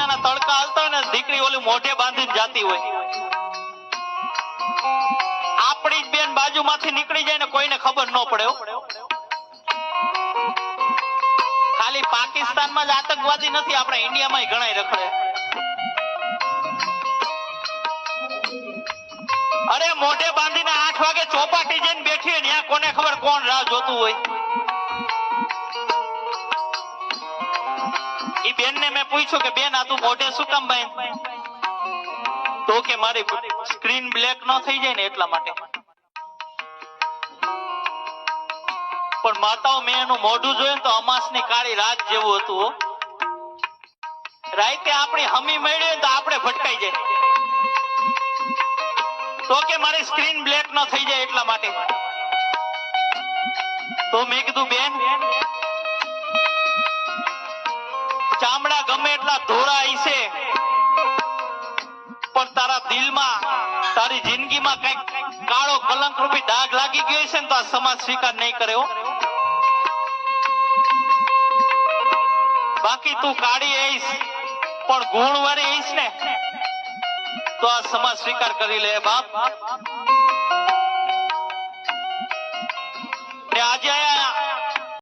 ચોમાસાના તડકા હાલતા હોય ને દીકરી ઓલી મોઢે બાંધીને જાતી હોય, આપણી જ બેન બાજુમાંથી નીકળી જાય ને કોઈને ખબર ન પડે. ખાલી પાકિસ્તાનમાં જ આતંકવાદી નથી, આપણા ઇન્ડિયામાં ઘણા રખડે. અરે મોઢે બાંધીને 8 વાગે ચોપાટી જઈને બેઠી હોય, ત્યાં કોને ખબર કોણ રાહ જોતું હોય. ઈ બેન ને મેં પૂછ્યું કે બેન આ તું મોઢે શું કામ બાંધ? તો કે મારી સ્ક્રીન બ્લેક ન થઈ જાય ને એટલા માટે. પણ માતાઓ મેં એનું મોઢું જોયું તો અમાસની કાળી રાત જેવું હતું. રાતે આપણી હમી મળી તો આપણે ભટકાઈ જાય. તો કે મારી સ્ક્રીન બ્લેક ન થઈ જાય એટલા માટે. તો મેં કીધું બેન ચામડા ગમે એટલા ધોળા હશે પણ તારા દિલમાં તારી જિંદગીમાં કઈક કાળો કલંક રૂપી દાગ લાગી ગયો છે ને તો આ સમાજ સ્વીકાર નહીં કરે. બાકી તું કાળી આઈશ પણ ગુણવાળી આઈશ ને તો આ સમાજ સ્વીકાર કરી લે બાપ. આજે